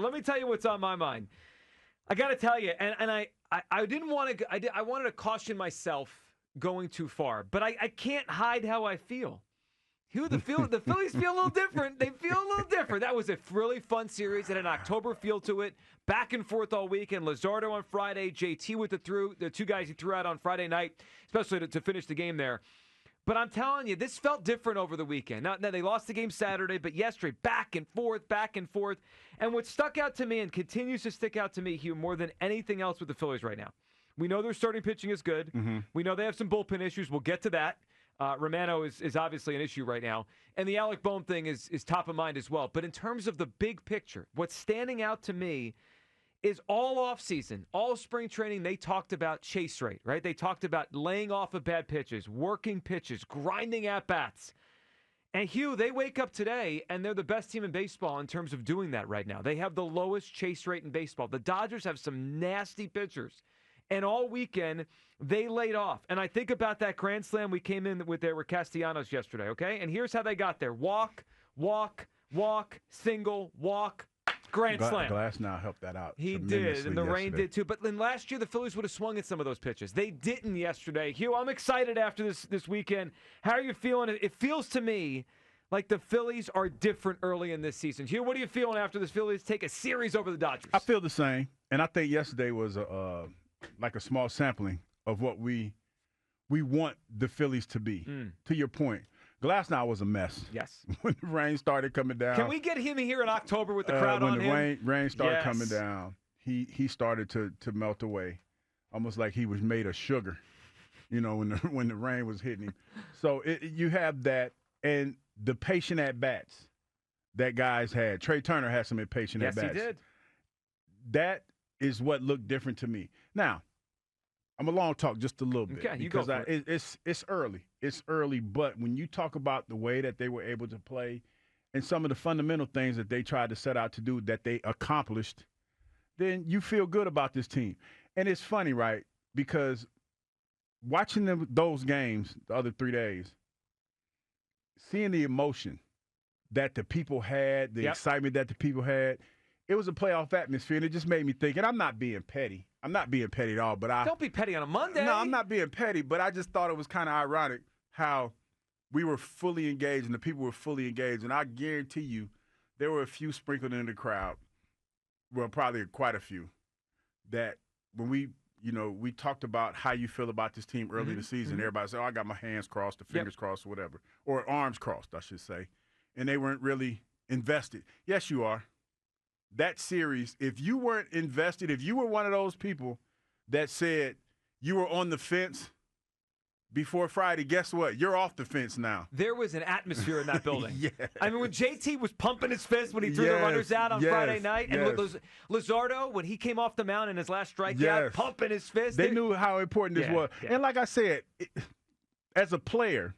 let me tell you what's on my mind. I got to tell you, and I didn't want to. I wanted to caution myself going too far, but I can't hide how I feel. The Phillies feel a little different. They feel a little different. That was a really fun series. It had an October feel to it. Back and forth all weekend. Luzardo on Friday. JT with the two guys he threw out on Friday night, especially to finish the game there. But I'm telling you, this felt different over the weekend. Now, they lost the game Saturday, but yesterday, back and forth, back and forth. And what stuck out to me and continues to stick out to me, Hugh, more than anything else with the Phillies right now. We know their starting pitching is good. Mm-hmm. We know they have some bullpen issues. We'll get to that. Romano is obviously an issue right now. And the Alec Bohm thing is top of mind as well. But in terms of the big picture, what's standing out to me is all offseason, all spring training, they talked about chase rate, right? They talked about laying off of bad pitches, working pitches, grinding at-bats. And, Hugh, they wake up today, and they're the best team in baseball in terms of doing that right now. They have the lowest chase rate in baseball. The Dodgers have some nasty pitchers. And all weekend, they laid off. And I think about that grand slam we came in with there with Castellanos yesterday, okay? And here's how they got there. Walk, single, walk, grand slam. Glass now helped that out. He did, and the rain did too. But then last year, the Phillies would have swung at some of those pitches. They didn't yesterday. Hugh, I'm excited after this weekend. How are you feeling? It feels to me like the Phillies are different early in this season. Hugh, what are you feeling after the Phillies take a series over the Dodgers? I feel the same. And I think yesterday was like a small sampling of what we want the Phillies to be. To your point, Glasnow was a mess. Yes. When the rain started coming down. Can we get him here in October with the crowd on him? When the rain started coming down, he started to melt away, almost like he was made of sugar, when the rain was hitting him. So you have that, and the patient at-bats that guys had. Trey Turner had some impatient at-bats. Yes, he did. That is what looked different to me. Now, I'm going to long talk just a little bit. Okay, you go for it. It's early. It's early, but when you talk about the way that they were able to play and some of the fundamental things that they tried to set out to do that they accomplished, then you feel good about this team. And it's funny, right? Because watching those games the other 3 days, seeing the emotion that the people had, the excitement that the people had, it was a playoff atmosphere, and it just made me think, and I'm not being petty. I'm not being petty at all, but Don't be petty on a Monday. No, I'm not being petty, but I just thought it was kind of ironic how we were fully engaged and the people were fully engaged, and I guarantee you there were a few sprinkled in the crowd, well, probably quite a few, that when we talked about how you feel about this team early in the season, everybody said, I got my hands crossed, the fingers crossed, or whatever, or arms crossed, I should say, and they weren't really invested. Yes, you are. That series, if you weren't invested, if you were one of those people that said you were on the fence before Friday, guess what? You're off the fence now. There was an atmosphere in that building. I mean, when JT was pumping his fist when he threw the runners out on Friday night, and Luzardo, when he came off the mound in his last strikeout, pumping his fist. They knew how important this was. Yeah. And like I said, as a player,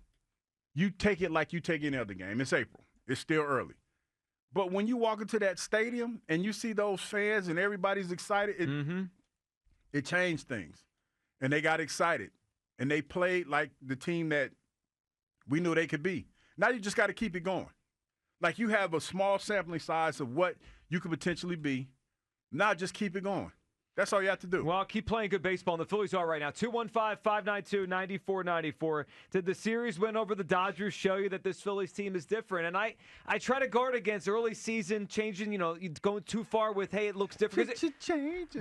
you take it like you take any other game. It's April. It's still early. But when you walk into that stadium and you see those fans and everybody's excited, it changed things. And they got excited. And they played like the team that we knew they could be. Now you just got to keep it going. Like you have a small sampling size of what you could potentially be. Now just keep it going. That's all you have to do. Well, keep playing good baseball, and the Phillies are right now. 215-592-9494. Did the series win over the Dodgers show you that this Phillies team is different? And I try to guard against early season changing, going too far with, hey, it looks different.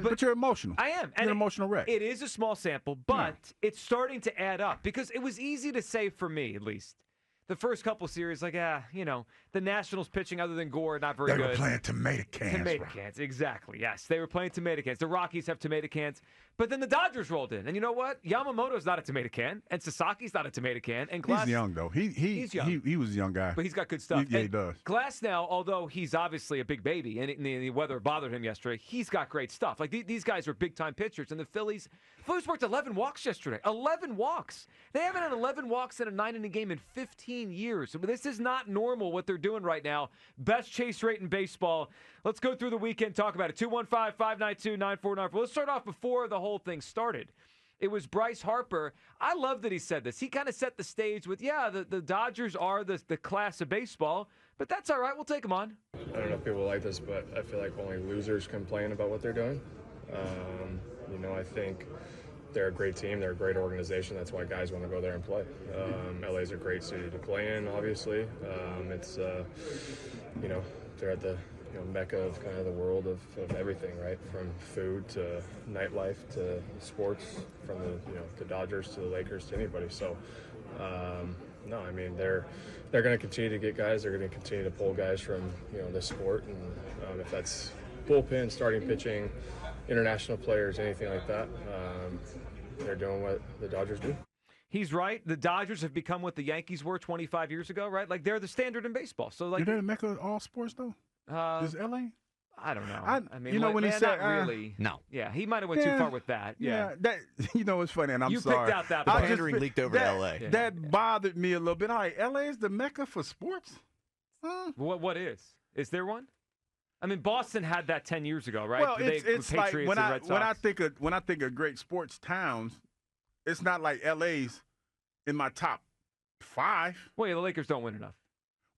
But you're emotional. I am. You're an emotional wreck. It is a small sample, but it's starting to add up because it was easy to say for me, at least. The first couple series, the Nationals pitching other than Gore, not very good. They were playing tomato cans. Tomato cans, exactly, yes. They were playing tomato cans. The Rockies have tomato cans. But then the Dodgers rolled in. And you know what? Yamamoto's not a tomato can, and Sasaki's not a tomato can. And Glass, he's young, though. He's young. He was a young guy. But he's got good stuff. He does. Glass now, although he's obviously a big baby, and the weather bothered him yesterday, he's got great stuff. Like, these guys are big-time pitchers. And the Phillies worked 11 walks yesterday. 11 walks. They haven't had 11 walks in a 9-inning game in 15 years. So this is not normal what they're doing right now. Best chase rate in baseball. Let's go through the weekend, talk about it. 215-592-9494. Let's start off before the whole thing started. It was Bryce Harper. I love that he said this. He kind of set the stage with, the Dodgers are the class of baseball, But that's all right. We'll take him on. I don't know if people like this, but I feel like only losers complain about what they're doing. I think they're a great team. They're a great organization. That's why guys want to go there and play. LA's a great city to play in, obviously. They're at the mecca of kind of the world of everything, right? From food to nightlife to sports, from the Dodgers to the Lakers to anybody. So, no, I mean, they're going to continue to get guys. They're going to continue to pull guys from, this sport. And if that's bullpen, starting pitching, international players, anything like that, they're doing what the Dodgers do. He's right. The Dodgers have become what the Yankees were 25 years ago, right? Like, they're the standard in baseball. So, like, they're the mecca of all sports, though? Is L.A.? I don't know. I mean, when he said, not really. No. Yeah, he might have went too far with that. Yeah. That, it's funny, and I'm you sorry. You picked out that. The pandering leaked over to L.A. Yeah. That bothered me a little bit. All right, L.A. is the mecca for sports? What is? Is there one? I mean, Boston had that 10 years ago, right? Well, it's like when I think of great sports towns, it's not like L.A.'s in my top 5. Well, yeah, the Lakers don't win enough.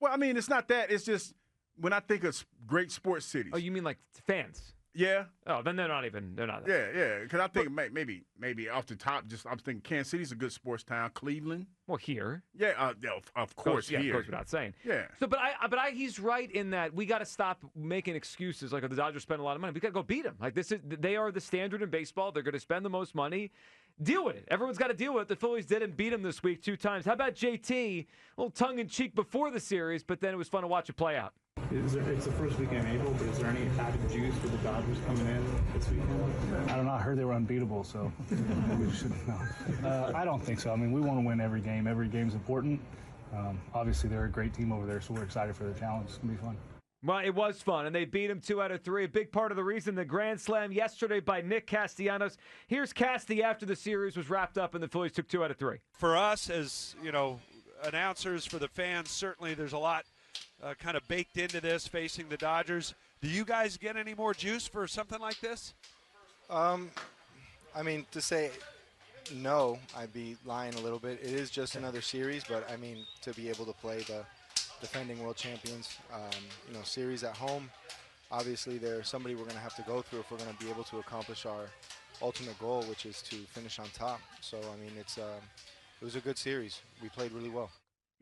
Well, I mean, it's not that. It's just when I think of great sports cities. Oh, you mean like fans? Yeah. Oh, then they're not even. They're not. Yeah. Because I think maybe off the top, I'm thinking Kansas City's a good sports town. Cleveland. Well, here. Yeah. Of course, here. Of course, without saying. Yeah. So, but he's right in that we got to stop making excuses. Like, the Dodgers spend a lot of money. We got to go beat them. Like, they are the standard in baseball. They're going to spend the most money. Deal with it. Everyone's got to deal with it. The Phillies didn't beat them this week 2 times. How about JT? A little tongue-in-cheek before the series, but then it was fun to watch it play out. It's the first weekend in April, but is there any added juice for the Dodgers coming in this weekend? I don't know. I heard they were unbeatable, so we should know. I don't think so. I mean, we want to win every game. Every game's important. Obviously, they're a great team over there, so we're excited for the challenge. It's going to be fun. Well, it was fun, and they beat him 2 out of 3. A big part of the reason, the grand slam yesterday by Nick Castellanos. Here's Casty after the series was wrapped up and the Phillies took 2 out of 3. For us as, announcers, for the fans, certainly there's a lot kind of baked into this facing the Dodgers. Do you guys get any more juice for something like this? I mean, to say no, I'd be lying a little bit. It is just another series, but, I mean, to be able to play the defending world champions, series at home, obviously there's somebody we're going to have to go through if we're going to be able to accomplish our ultimate goal, which is to finish on top. So, I mean, it was a good series. We played really well.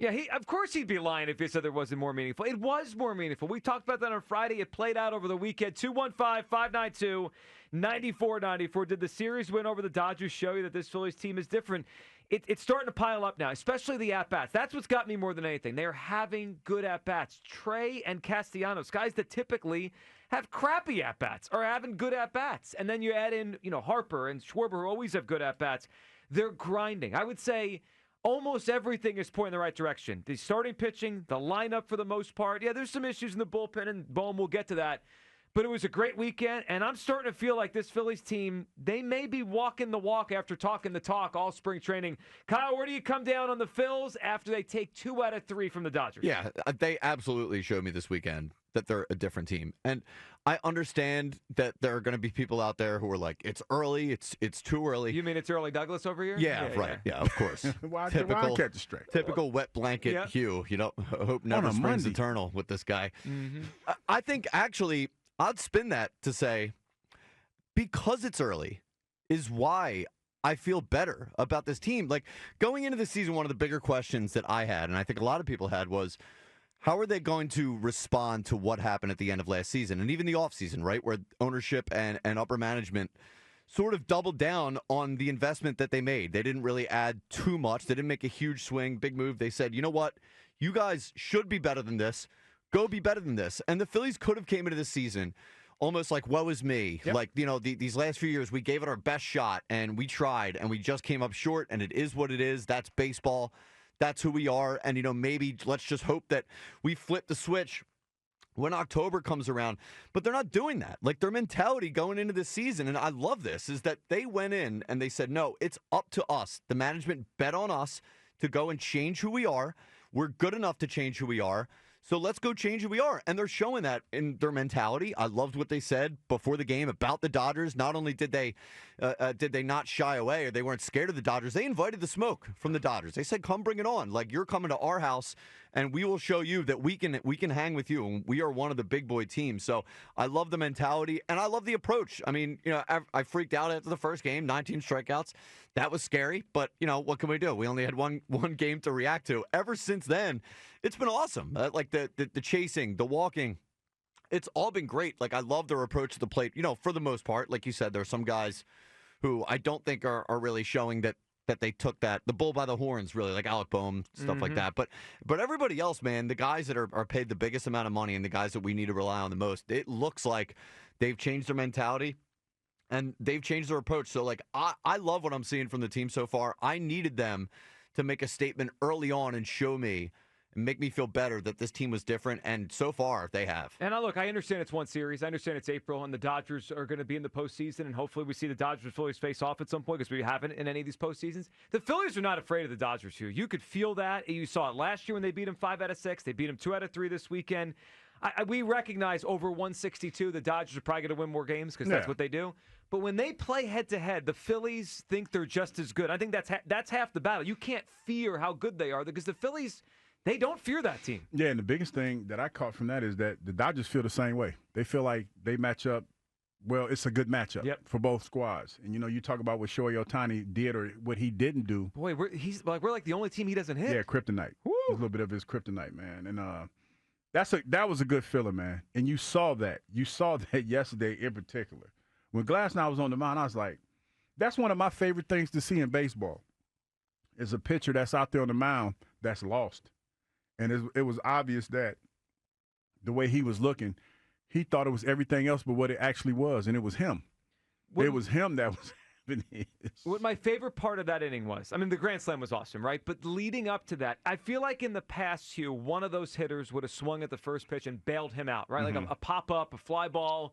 Yeah, of course he'd be lying if he said there wasn't more meaningful. It was more meaningful. We talked about that on Friday. It played out over the weekend. 215-592-9494. Did the series win over the Dodgers show you that this Phillies team is different? It's starting to pile up now, especially the at-bats. That's what's got me more than anything. They're having good at-bats. Trey and Castellanos, guys that typically have crappy at-bats, are having good at-bats. And then you add in, Harper and Schwarber, who always have good at-bats. They're grinding. I would say almost everything is pointing in the right direction. The starting pitching, the lineup for the most part. Yeah, there's some issues in the bullpen, and Bohm will get to that. But it was a great weekend, and I'm starting to feel like this Phillies team, they may be walking the walk after talking the talk all spring training. Kyle, where do you come down on the Phils after they take 2 out of 3 from the Dodgers? Yeah, they absolutely showed me this weekend that they're a different team. And I understand that there are going to be people out there who are like, it's early, it's too early. You mean it's early Douglas over here? Yeah, right. Yeah, of course. Why typical catch the straight? Typical wet blanket Hugh. Hope never springs eternal with this guy. Mm-hmm. I think actually I'd spin that to say, because it's early is why I feel better about this team. Like, going into the season, one of the bigger questions that I had, and I think a lot of people had, was how are they going to respond to what happened at the end of last season and even the offseason, right, where ownership and upper management sort of doubled down on the investment that they made. They didn't really add too much. They didn't make a huge swing, big move. They said, you know what, you guys should be better than this. Go be better than this. And the Phillies could have came into this season almost like, woe is me. Yep. Like, these last few years, we gave it our best shot, and we tried, and we just came up short, and it is what it is. That's baseball. That's who we are. And, maybe let's just hope that we flip the switch when October comes around. But they're not doing that. Like, their mentality going into this season, and I love this, is that they went in and they said, no, it's up to us. The management bet on us to go and change who we are. We're good enough to change who we are. So let's go change who we are. And they're showing that in their mentality. I loved what they said before the game about the Dodgers. Not only did they not shy away or they weren't scared of the Dodgers, they invited the smoke from the Dodgers. They said, come bring it on. Like, you're coming to our house, and we will show you that we can hang with you. And we are one of the big boy teams. So I love the mentality, and I love the approach. I mean, I freaked out after the first game, 19 strikeouts. That was scary, but, what can we do? We only had one game to react to. Ever since then, it's been awesome. Like the chasing, the walking, it's all been great. Like, I love their approach to the plate. For the most part, like you said, there are some guys who I don't think are really showing that they took the bull by the horns, really, like Alec Boehm, stuff like that. But everybody else, man, the guys that are paid the biggest amount of money and the guys that we need to rely on the most, it looks like they've changed their mentality. And they've changed their approach. So, like, I love what I'm seeing from the team so far. I needed them to make a statement early on and show me and make me feel better that this team was different. And so far, they have. And I understand it's one series. I understand it's April, and the Dodgers are going to be in the postseason. And hopefully we see the Dodgers and Phillies face off at some point because we haven't in any of these postseasons. The Phillies are not afraid of the Dodgers here. You could feel that. You saw it last year when they beat them 5 out of 6. They beat them 2 out of 3 this weekend. We recognize over 162, the Dodgers are probably going to win more games because that's what they do. But when they play head-to-head, the Phillies think they're just as good. I think that's half the battle. You can't fear how good they are because the Phillies, they don't fear that team. Yeah, and the biggest thing that I caught from that is that the Dodgers feel the same way. They feel like they match up. Well, it's a good matchup for both squads. And, you talk about what Shohei Ohtani did or what he didn't do. Boy, we're like the only team he doesn't hit. Yeah, kryptonite. A little bit of his kryptonite, man. And that was a good feeling, man. And you saw that. You saw that yesterday in particular. When Glasnow was on the mound, I was like, that's one of my favorite things to see in baseball is a pitcher that's out there on the mound that's lost. And it was obvious that the way he was looking, he thought it was everything else but what it actually was, and it was him. It was him that was having his. What my favorite part of that inning was, the Grand Slam was awesome, right? But leading up to that, I feel like in the past, Hugh, one of those hitters would have swung at the first pitch and bailed him out, right? Like a pop-up, a fly ball,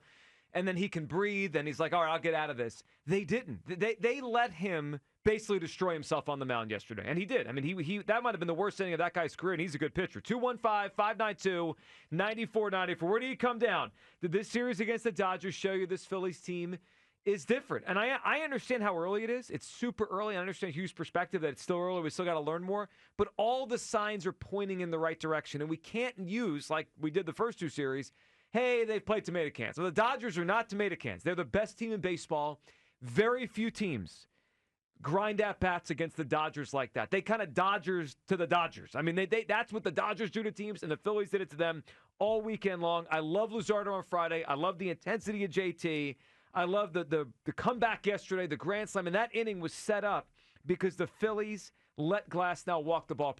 and then he can breathe, and he's like, all right, I'll get out of this. They didn't. They let him basically destroy himself on the mound yesterday, and he did. He that might have been the worst inning of that guy's career, and he's a good pitcher. 215-592-9494. Where do you come down? Did this series against the Dodgers show you this Phillies team is different? And I understand how early it is. It's super early. I understand Hugh's perspective that it's still early. We still got to learn more. But all the signs are pointing in the right direction, and we can't use, like we did the first 2 series, hey, they've played tomato cans. Well, the Dodgers are not tomato cans. They're the best team in baseball. Very few teams grind at bats against the Dodgers like that. They kind of Dodgers to the Dodgers. That's what the Dodgers do to teams, and the Phillies did it to them all weekend long. I love Luzardo on Friday. I love the intensity of JT. I love the comeback yesterday, the Grand Slam, and that inning was set up because the Phillies let Glasnow walk the ballpark.